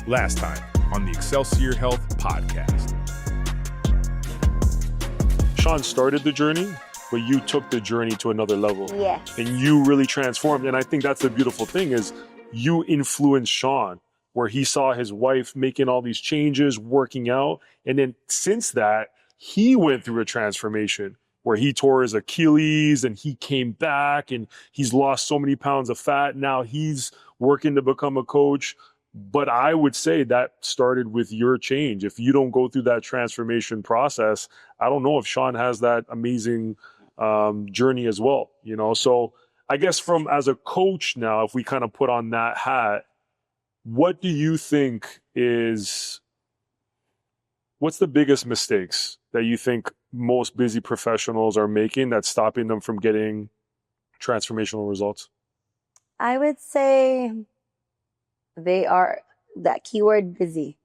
Last time on the Excelsior Health podcast. Sean started the journey, but you took the journey to another level. Yes. And you really transformed. And I think that's the beautiful thing is you influenced Sean, where he saw his wife making all these changes, working out. And then since that, he went through a transformation where he tore his Achilles and he came back and he's lost so many pounds of fat. Now he's working to become a coach. But I would say that started with your change. If you don't go through that transformation process, I don't know if Sean has that amazing journey as well, you know? So I guess from as a coach now, if we kind of put on that hat, what do you think what's the biggest mistakes that you think most busy professionals are making that's stopping them from getting transformational results? I would say they are that keyword busy.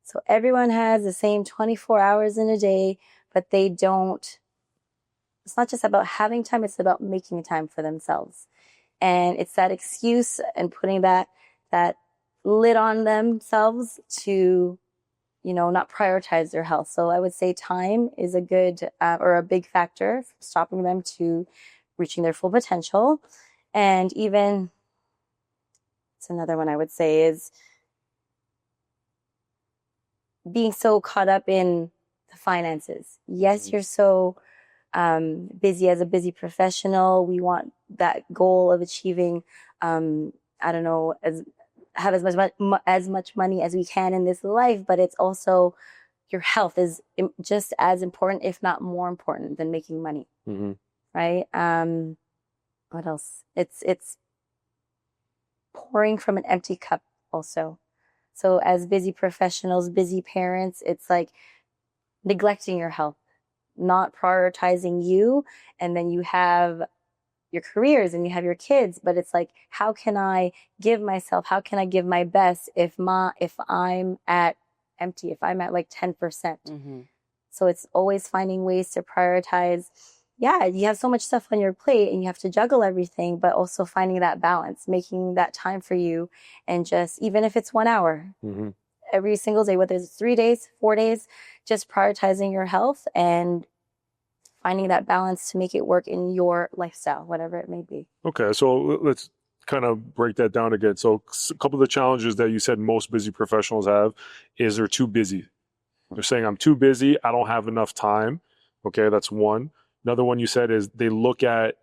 So everyone has the same 24 hours in a day, but they don't, it's not just about having time, it's about making time for themselves. And it's that excuse and putting that lid on themselves to, you know, not prioritize their health. So I would say time is a good or a big factor for stopping them to reaching their full potential. And even it's another one I would say is being so caught up in the finances. Yes, you're so busy as a busy professional. We want that goal of achieving, have as much money as we can in this life, but it's also your health is just as important, if not more important than making money. Mm-hmm. Right? What else? It's pouring from an empty cup also. So as busy professionals, busy parents, it's like neglecting your health, not prioritizing you. And then you have your careers and you have your kids, but it's like, how can I give my best if I'm at empty, if I'm at like 10%. Mm-hmm. So it's always finding ways to prioritize. Yeah, you have so much stuff on your plate and you have to juggle everything, but also finding that balance, making that time for you. And just, even if it's 1 hour, Mm-hmm. every single day, whether it's 3 days, 4 days, just prioritizing your health and finding that balance to make it work in your lifestyle, whatever it may be. Okay, so let's kind of break that down again. So a couple of the challenges that you said most busy professionals have is they're too busy. They're saying, I'm too busy, I don't have enough time. Okay, that's one. Another one you said is they look at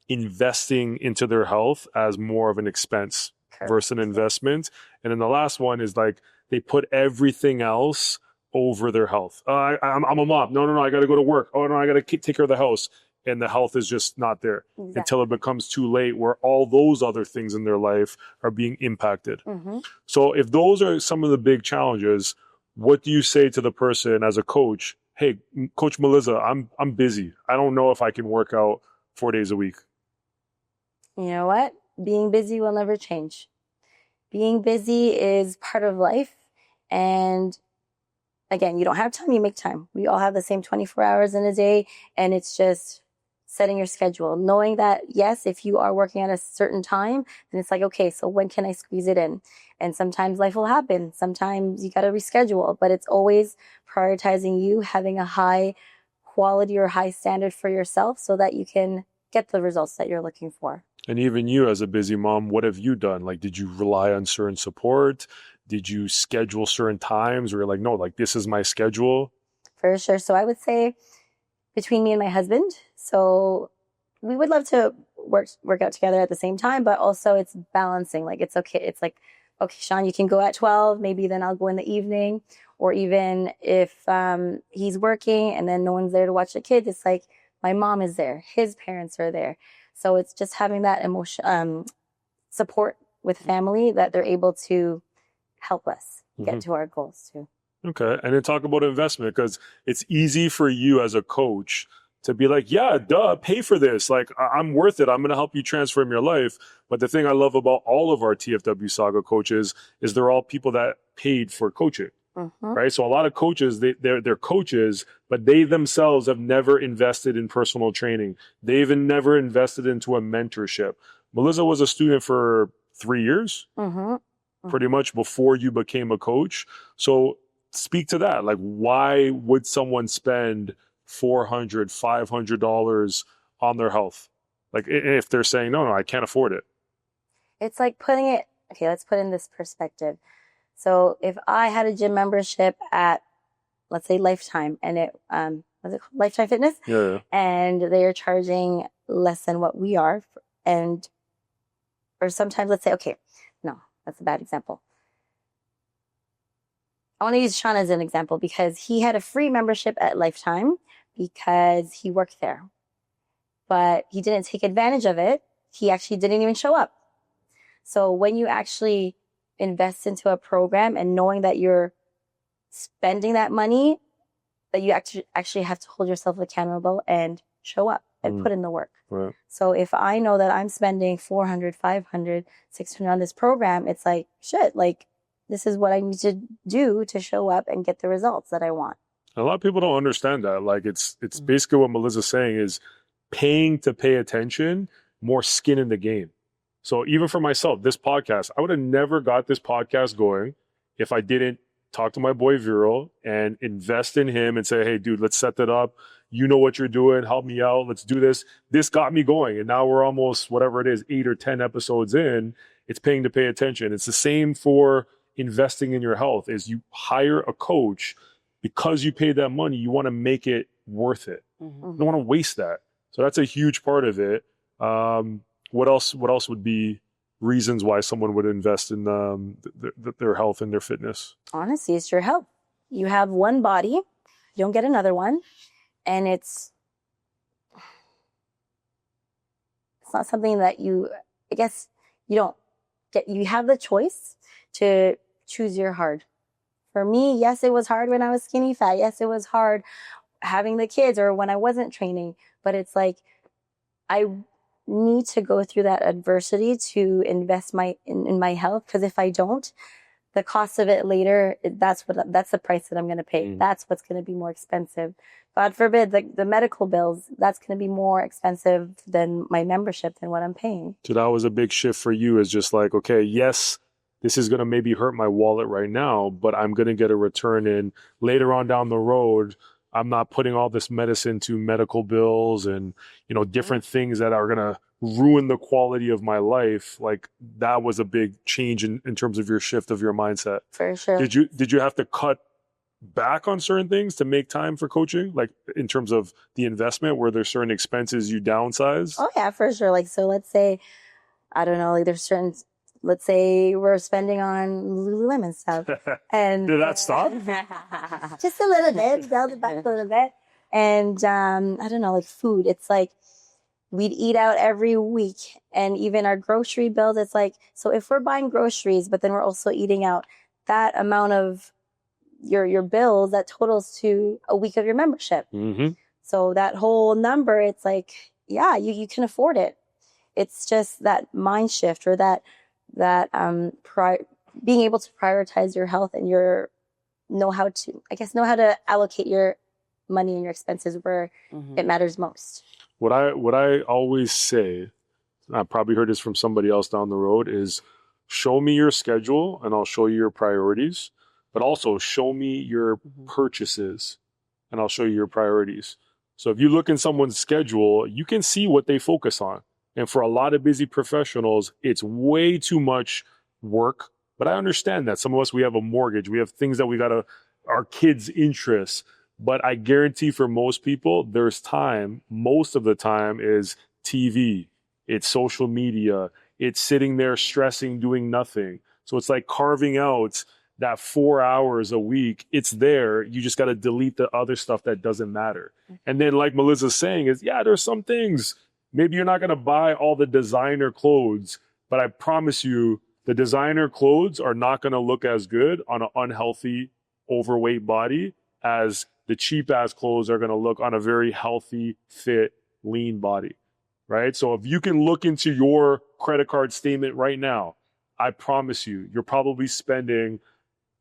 investing into their health as more of an expense versus an investment. And then the last one is like they put everything else over their health. I'm a mom. No, I got to go to work. Oh, no, I got to take care of the house. And the health is just not there until it becomes too late where all those other things in their life are being impacted. Mm-hmm. So if those are some of the big challenges, what do you say to the person as a coach? Hey, Coach Melizza, I'm busy. I don't know if I can work out 4 days a week. You know what? Being busy will never change. Being busy is part of life. And again, you don't have time, you make time. We all have the same 24 hours in a day. And it's just setting your schedule, knowing that, yes, if you are working at a certain time, then it's like, okay, so when can I squeeze it in? And sometimes life will happen. Sometimes you got to reschedule, but it's always prioritizing you, having a high quality or high standard for yourself so that you can get the results that you're looking for. And even you as a busy mom, what have you done? Like, did you rely on certain support? Did you schedule certain times where you're like, no, like this is my schedule? For sure. So I would say between me and my husband, so we would love to work out together at the same time, but also it's balancing. Like, it's okay. It's like, okay, Sean, you can go at 12, maybe then I'll go in the evening. Or even if he's working and then no one's there to watch the kids, it's like my mom is there, his parents are there. So it's just having that emotion, support with family that they're able to help us get to our goals too. Okay. And then talk about investment, because it's easy for you as a coach to be like, yeah, duh, pay for this. Like, I'm worth it. I'm going to help you transform your life. But the thing I love about all of our TFW Sauga coaches is they're all people that paid for coaching. Right? So a lot of coaches, they're coaches, but they themselves have never invested in personal training. They've even never invested into a mentorship. Melizza was a student for 3 years. pretty much before you became a coach. So speak to that. Like, why would someone spend $400, $500 on their health? Like, if they're saying, no, I can't afford it. It's like putting it, okay, let's put in this perspective. So if I had a gym membership at, let's say, Lifetime, and it, was it called Lifetime Fitness? Yeah. And they are charging less than what we are. And, or sometimes let's say, okay, no, that's a bad example. I want to use Sean as an example because he had a free membership at Lifetime because he worked there. But he didn't take advantage of it. He actually didn't even show up. So when you actually invest into a program and knowing that you're spending that money, that you actually have to hold yourself accountable and show up and put in the work. Right. So if I know that I'm spending $400, $500, $600 on this program, it's like, shit, like this is what I need to do to show up and get the results that I want. A lot of people don't understand that. Like, it's basically what Melizza's saying is paying to pay attention, more skin in the game. So even for myself, this podcast, I would have never got this podcast going if I didn't talk to my boy Viral and invest in him and say, hey, dude, let's set that up. You know what you're doing. Help me out. Let's do this. This got me going. And now we're almost, whatever it is, 8 or 10 episodes in. It's paying to pay attention. It's the same for investing in your health. Is you hire a coach because you paid that money, you want to make it worth it. Mm-hmm. You don't want to waste that. So that's a huge part of it. What else would be reasons why someone would invest in their health and their fitness? Honestly, it's your health. You have one body, you don't get another one, and it's not something that I guess you don't get. You have the choice to choose your hard. For me, yes, it was hard when I was skinny fat. Yes, it was hard having the kids or when I wasn't training, but it's like I need to go through that adversity to invest in my health, because if I don't, the cost of it later, that's the price that I'm going to pay. That's what's going to be more expensive. God forbid, the medical bills, that's going to be more expensive than my membership, than what I'm paying. So that was a big shift for you, is just like, okay, yes, this is going to maybe hurt my wallet right now, but I'm going to get a return in later on down the road. I'm not putting all this medicine to medical bills and, different things that are going to ruin the quality of my life. Like, that was a big change in terms of your shift of your mindset. For sure. Did you have to cut back on certain things to make time for coaching? Like, in terms of the investment, were there certain expenses you downsized? Oh yeah, for sure. Like, so let's say, I don't know, like there's certain, let's say we're spending on Lululemon stuff. And did that stop? Just a little bit, build it back a little bit. And I don't know, like food. It's like we'd eat out every week, and even our grocery bills. It's like, so if we're buying groceries, but then we're also eating out, that amount of your bills, that totals to a week of your membership. Mm-hmm. So that whole number, it's like, yeah, you can afford it. It's just that mind shift, or that being able to prioritize your health and know how to allocate your money and your expenses where it matters most. What I always say, I probably heard this from somebody else down the road, is show me your schedule and I'll show you your priorities, but also show me your purchases and I'll show you your priorities. So if you look in someone's schedule, you can see what they focus on. And for a lot of busy professionals, it's way too much work. But I understand that. Some of us, we have a mortgage. We have things that our kids' interests. But I guarantee for most people, there's time. Most of the time is TV. It's social media. It's sitting there stressing, doing nothing. So it's like carving out that 4 hours a week. It's there. You just got to delete the other stuff that doesn't matter. And then, like Melizza's saying, is, yeah, there's some things. Maybe you're not going to buy all the designer clothes, but I promise you, the designer clothes are not going to look as good on an unhealthy, overweight body as the cheap ass clothes are going to look on a very healthy, fit, lean body, right? So if you can look into your credit card statement right now, I promise you, you're probably spending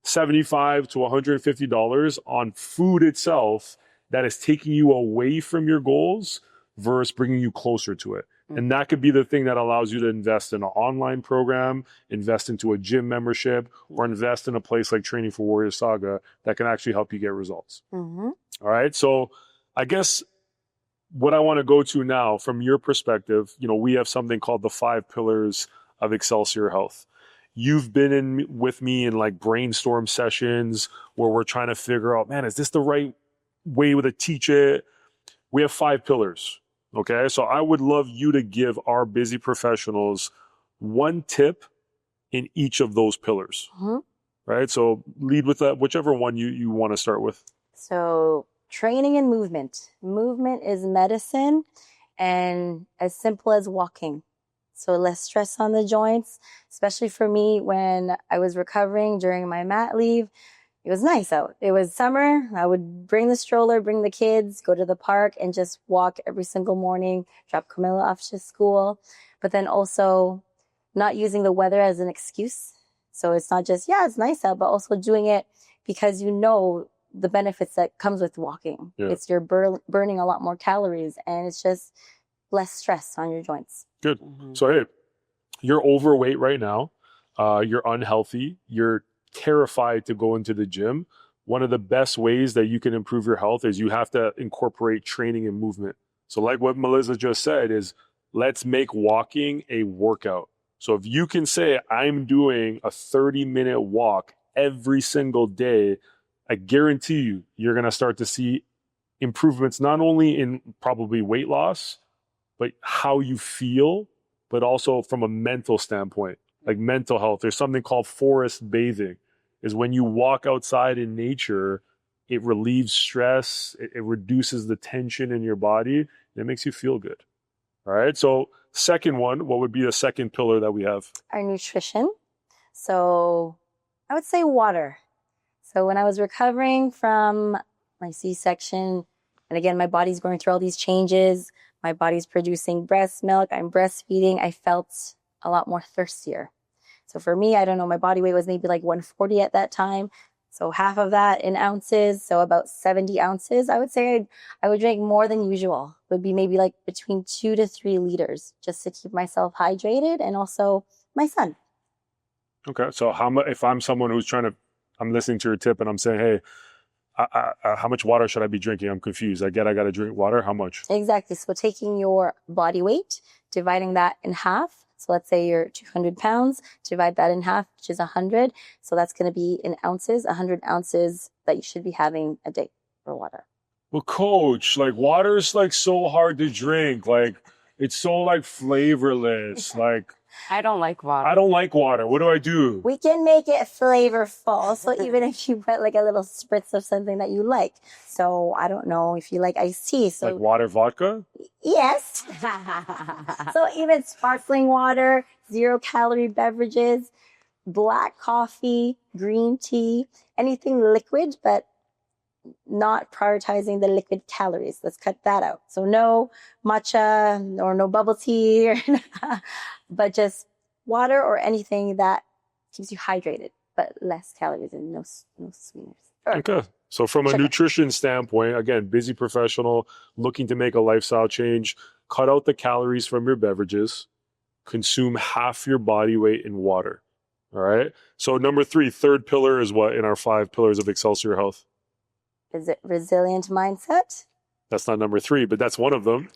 $75 to $150 on food itself that is taking you away from your goals versus bringing you closer to it. And that could be the thing that allows you to invest in an online program, invest into a gym membership, or invest in a place like Training for Warrior Saga that can actually help you get results. Mm-hmm. All right. So I guess what I want to go to now from your perspective, we have something called the 5 Pillars of Excelsior Health. You've been in with me in like brainstorm sessions where we're trying to figure out, man, is this the right way to teach it? We have 5 pillars. Okay. So I would love you to give our busy professionals one tip in each of those pillars. Mm-hmm. Right. So lead with that, whichever one you want to start with. So training and movement. Movement is medicine, and as simple as walking. So less stress on the joints, especially for me when I was recovering during my mat leave. It was nice out. It was summer. I would bring the stroller, bring the kids, go to the park and just walk every single morning, drop Camilla off to school, but then also not using the weather as an excuse. So it's not just, it's nice out, but also doing it because the benefits that comes with walking. Yeah. It's you're burning a lot more calories, and it's just less stress on your joints. Good. Mm-hmm. So, hey, you're overweight right now. You're unhealthy. You're terrified to go into the gym. One of the best ways that you can improve your health is you have to incorporate training and movement. So like what Melizza just said is, let's make walking a workout. So if you can say, I'm doing a 30-minute walk every single day, I guarantee you're going to start to see improvements, not only in probably weight loss, but how you feel, but also from a mental standpoint, like mental health. There's something called forest bathing, is when you walk outside in nature, it relieves stress, it reduces the tension in your body, and it makes you feel good. All right. So second one, what would be the second pillar that we have? Our nutrition. So I would say water. So when I was recovering from my C-section, and again, my body's going through all these changes, my body's producing breast milk, I'm breastfeeding, I felt a lot more thirstier. So for me, I don't know, my body weight was maybe like 140 at that time. So half of that in ounces, so about 70 ounces. I would say I would drink more than usual. It would be maybe like between 2 to 3 liters just to keep myself hydrated, and also my son. Okay. So if I'm someone who's I'm listening to your tip and I'm saying, hey, how much water should I be drinking? I'm confused. I got to drink water. How much? Exactly. So taking your body weight, dividing that in half. So let's say you're 200 pounds, divide that in half, which is 100. So that's going to be in ounces, 100 ounces that you should be having a day for water. Well, coach, like water's like so hard to drink. Like it's so like flavorless. Like I don't like water. I don't like water. What do I do? We can make it flavorful. So even if you put like a little spritz of something that you like. So I don't know if you like iced tea. So like water vodka? Yes. So even sparkling water, 0-calorie beverages, black coffee, green tea, anything liquid, but not prioritizing the liquid calories. Let's cut that out. So no matcha or no bubble tea, but just water or anything that keeps you hydrated, but less calories and no sweeteners. Okay. So from a nutrition standpoint, again, busy professional looking to make a lifestyle change, cut out the calories from your beverages, consume half your body weight in water. All right. So number 3, third pillar is what in our 5 pillars of Excelsior Health? Is it resilient mindset? That's not number 3, but that's one of them.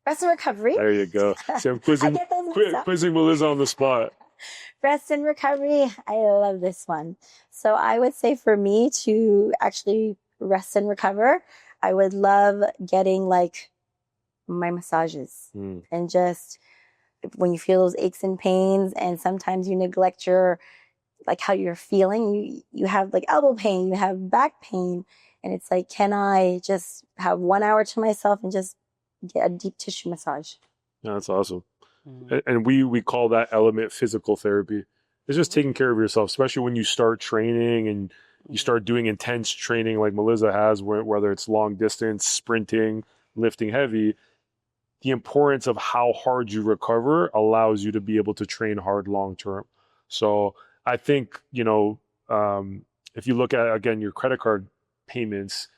Rest and recovery. There you go. See, I'm quizzing Melizza on the spot. Rest and recovery. I love this one. So I would say for me to actually rest and recover, I would love getting like my massages and just when you feel those aches and pains, and sometimes you neglect like how you're feeling, you have like elbow pain, you have back pain, and it's like, can I just have 1 hour to myself and just get a deep tissue massage? Yeah, that's awesome. And we call that element physical therapy. It's just taking care of yourself, especially when you start training and you start doing intense training like Melizza has, whether it's long distance, sprinting, lifting heavy. The importance of how hard you recover allows you to be able to train hard long term. So I think, if you look at, again, your credit card payments,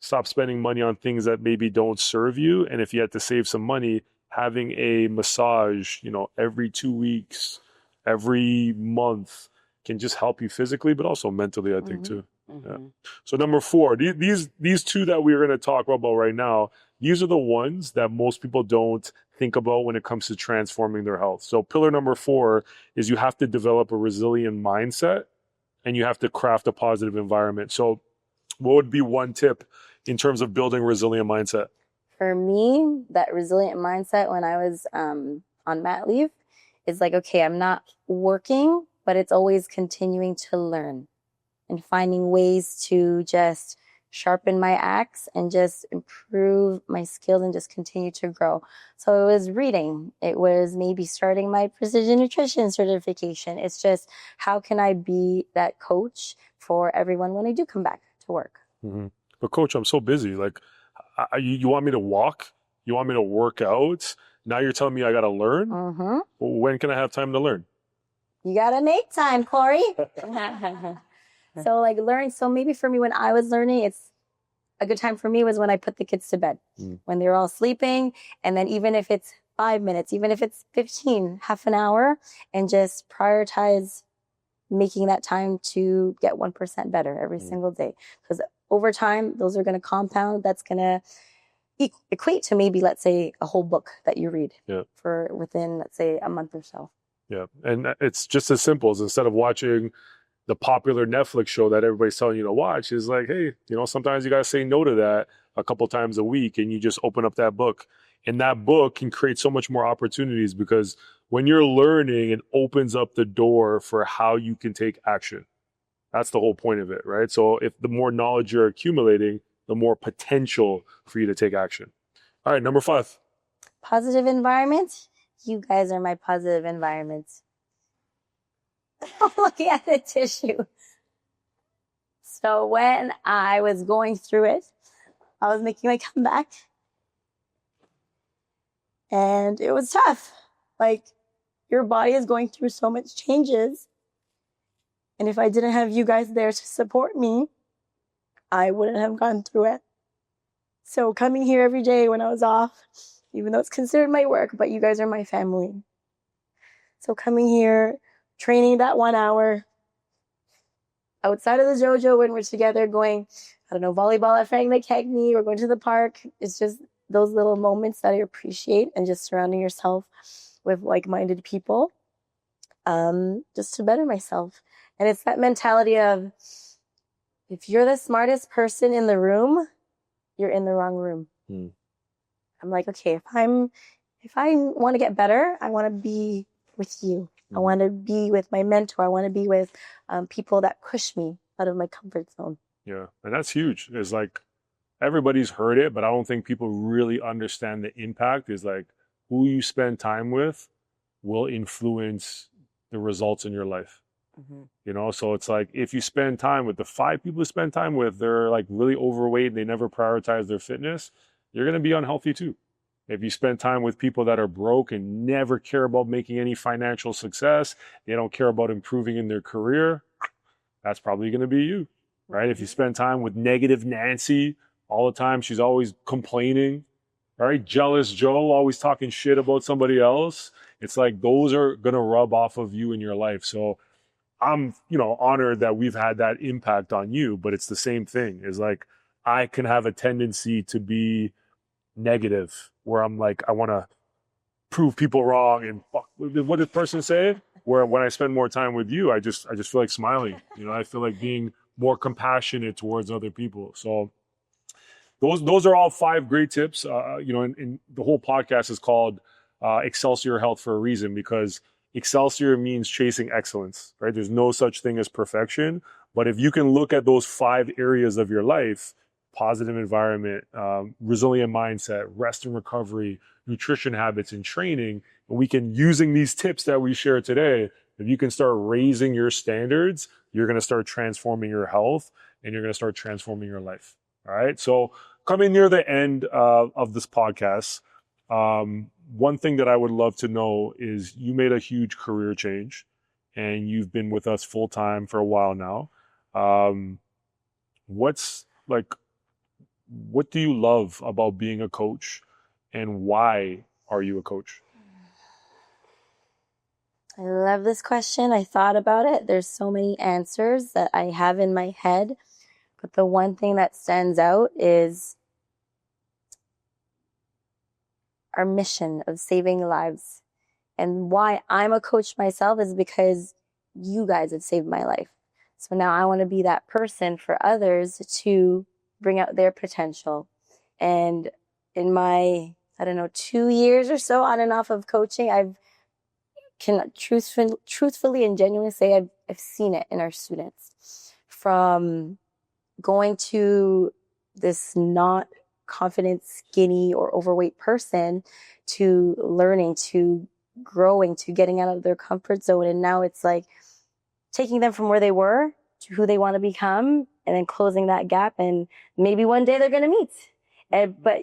stop spending money on things that maybe don't serve you. And if you had to save some money, having a massage, every 2 weeks, every month can just help you physically, but also mentally, I think too. Yeah. So number 4, these two that we're going to talk about right now, these are the ones that most people don't think about when it comes to transforming their health. So pillar number 4 is you have to develop a resilient mindset and you have to craft a positive environment. So what would be one tip in terms of building a resilient mindset? For me, that resilient mindset when I was on mat leave is like, okay, I'm not working, but it's always continuing to learn and finding ways to just sharpen my axe and just improve my skills and just continue to grow. So it was reading. It was maybe starting my precision nutrition certification. It's just, how can I be that coach for everyone when I do come back to work? But coach, I'm so busy. Like, you want me to walk? You want me to work out? Now you're telling me I got to learn? Well, when can I have time to learn? You got to make time, Corey. So like learn. So maybe for me, when I was learning, it's a good time for me was when I put the kids to bed, when they're all sleeping. And then even if it's 5 minutes, even if it's 15, half an hour, and just prioritize making that time to get 1% better every single day. Because over time, those are going to compound. That's going to equate to maybe, let's say, a whole book that you read for within, let's say, a month or so. Yeah. And it's just as simple as instead of watching the popular Netflix show that everybody's telling you to watch, is like, hey, sometimes you got to say no to that a couple times a week, and you just open up that book. And that book can create so much more opportunities, because when you're learning, it opens up the door for how you can take action. That's the whole point of it, right? So if the more knowledge you're accumulating, the more potential for you to take action. All right, number 5. Positive environment. You guys are my positive environment. Looking at the tissue. So when I was going through it, I was making my comeback. And it was tough. Like, your body is going through so much changes. And if I didn't have you guys there to support me, I wouldn't have gone through it. So coming here every day when I was off, even though it's considered my work, but you guys are my family. So coming here, training that 1 hour outside of the JoJo when we're together going, volleyball at Frank McKegney, or going to the park. It's just those little moments that I appreciate, and just surrounding yourself with like-minded people, just to better myself. And it's that mentality of, if you're the smartest person in the room, you're in the wrong room. I'm like, okay, if I want to get better, I want to be with you. I want to be with my mentor. I want to be with people that push me out of my comfort zone. Yeah, and that's huge. It's like, everybody's heard it, but I don't think people really understand the impact. Is like, who you spend time with will influence the results in your life. So it's like, if you spend time with the 5 people you spend time with, they're like really overweight and they never prioritize their fitness, you're going to be unhealthy too. If you spend time with people that are broke and never care about making any financial success, they don't care about improving in their career, that's probably going to be you, right? If you spend time with negative Nancy all the time, she's always complaining, right? Jealous Joe, always talking shit about somebody else. It's like, those are going to rub off of you in your life. So I'm, honored that we've had that impact on you, but it's the same thing. Is like, I can have a tendency to be negative, where I'm like, I want to prove people wrong, and what did the person say? Where when I spend more time with you, I just feel like smiling. I feel like being more compassionate towards other people. So those are all 5 great tips. And the whole podcast is called Excelsior Health for a reason, because Excelsior means chasing excellence, right? There's no such thing as perfection. But if you can look at those 5 areas of your life, positive environment, resilient mindset, rest and recovery, nutrition habits, and training, and we can, using these tips that we share today, if you can start raising your standards, you're going to start transforming your health, and you're going to start transforming your life. All right. So coming near the end of this podcast, one thing that I would love to know is, you made a huge career change and you've been with us full time for a while now. What's like what do you love about being a coach, and why are you a coach? I love this question. I thought about it. There's so many answers that I have in my head, but the one thing that stands out is our mission of saving lives. And why I'm a coach myself is because you guys have saved my life. So now I want to be that person for others to bring out their potential. And in my, 2 years or so on and off of coaching, I've can truthfully and genuinely say I've seen it in our students. From going to this not confident, skinny, or overweight person to learning, to growing, to getting out of their comfort zone. And now it's like taking them from where they were to who they want to become, and then closing that gap. And maybe one day they're going to meet. But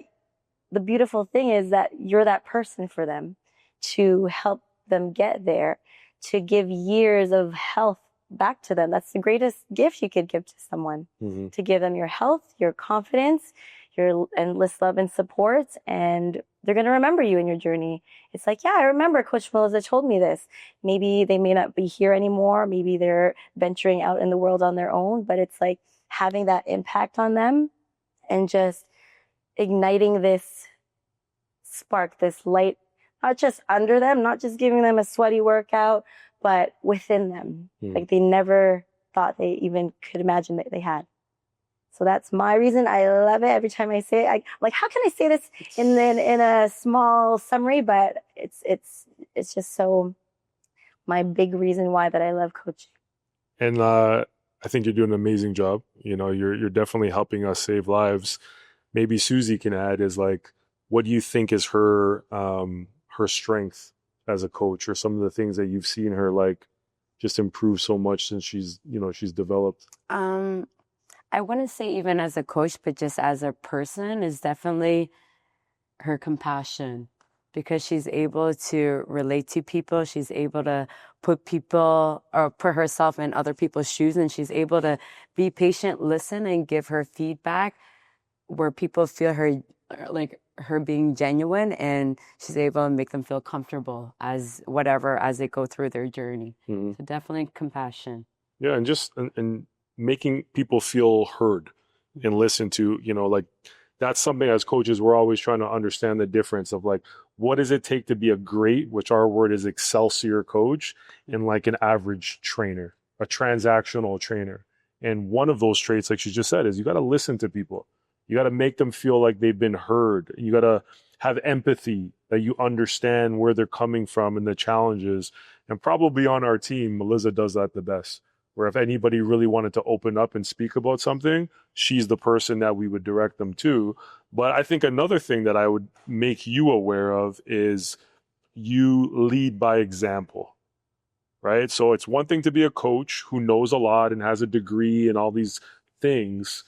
the beautiful thing is that you're that person for them to help them get there, to give years of health back to them. That's the greatest gift you could give to someone, to give them your health, your confidence, your endless love and support. And they're going to remember you in your journey. It's like, yeah, I remember Coach Melizza told me this. Maybe they may not be here anymore. Maybe they're venturing out in the world on their own, but it's like having that impact on them and just igniting this spark, this light, not just under them, not just giving them a sweaty workout, but within them. Like they never thought they even could imagine that they had. So that's my reason. I love it. Every time I say it, how can I say this in a small summary? But it's just so my big reason why that I love coaching. And I think you're doing an amazing job. You know, you're definitely helping us save lives. Maybe Susie can add is like, what do you think is her strength as a coach, or some of the things that you've seen her like just improve so much since she's developed? I wouldn't say even as a coach, but just as a person, is definitely her compassion, because she's able to relate to people. She's able to put herself in other people's shoes, and she's able to be patient, listen, and give her feedback where people feel her being genuine, and she's able to make them feel comfortable as they go through their journey. So definitely compassion. Yeah, and just and making people feel heard and listened to, like that's something as coaches we're always trying to understand the difference of like, what does it take to be a great, which our word is Excelsior coach, and like an average trainer, a transactional trainer. And one of those traits, like she just said, is you got to listen to people. You got to make them feel like they've been heard. You got to have empathy, that you understand where they're coming from and the challenges. And probably on our team, Melizza does that the best, where if anybody really wanted to open up and speak about something, she's the person that we would direct them to. But I think another thing that I would make you aware of is you lead by example, right? So it's one thing to be a coach who knows a lot and has a degree and all these things,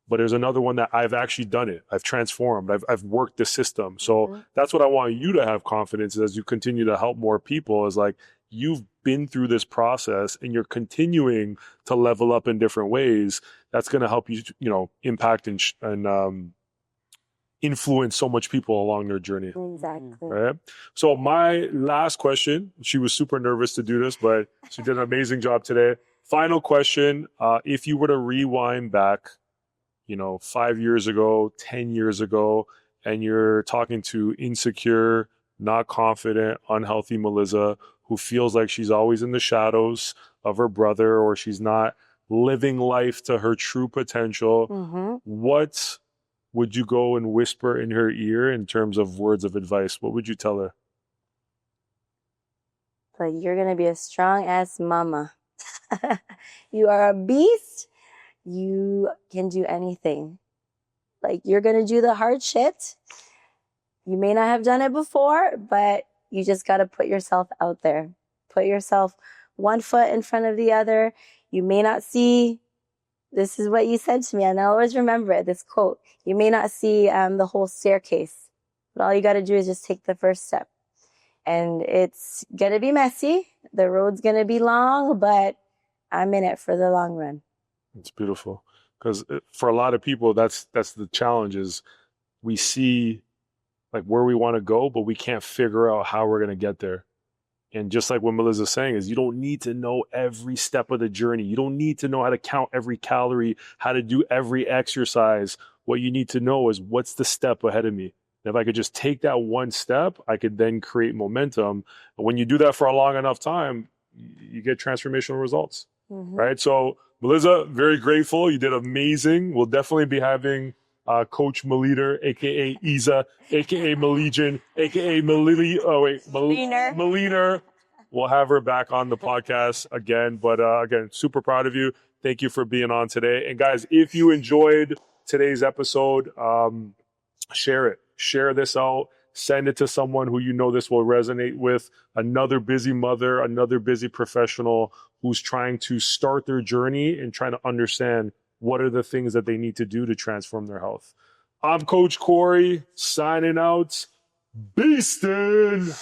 but there's another one that I've actually done it. I've transformed. I've worked the system. So that's what I want you to have confidence as you continue to help more people, is like, you've been through this process and you're continuing to level up in different ways. That's going to help you, impact and influence so much people along their journey. Exactly. Right. So my last question, she was super nervous to do this, but she did an amazing job today. Final question. If you were to rewind back, 5 years ago, 10 years ago, and you're talking to insecure, not confident, unhealthy Melizza, who feels like she's always in the shadows of her brother, or she's not living life to her true potential, what would you go and whisper in her ear in terms of words of advice? What would you tell her? Like, you're going to be a strong ass mama. You are a beast. You can do anything. Like, you're going to do the hard shit. You may not have done it before, but you just got to put yourself out there. Put yourself one foot in front of the other. You may not see, this is what you said to me, and I'll always remember it, this quote. You may not see the whole staircase, but all you got to do is just take the first step. And it's going to be messy. The road's going to be long, but I'm in it for the long run. It's beautiful. Because for a lot of people, that's the challenge is we see like where we want to go, but we can't figure out how we're going to get there. And just like what Melizza's saying is you don't need to know every step of the journey. You don't need to know how to count every calorie, how to do every exercise. What you need to know is what's the step ahead of me. And if I could just take that one step, I could then create momentum. And when you do that for a long enough time, you get transformational results, right? So Melizza, very grateful. You did amazing. We'll definitely be having Coach MeLeader, aka Isa, aka Melegion, aka MeLeader. We'll have her back on the podcast again. But again, super proud of you. Thank you for being on today. And guys, if you enjoyed today's episode, share it. Share this out. Send it to someone who you know this will resonate with. Another busy mother, another busy professional who's trying to start their journey and trying to understand what are the things that they need to do to transform their health. I'm Coach Corey, signing out. Beastin'!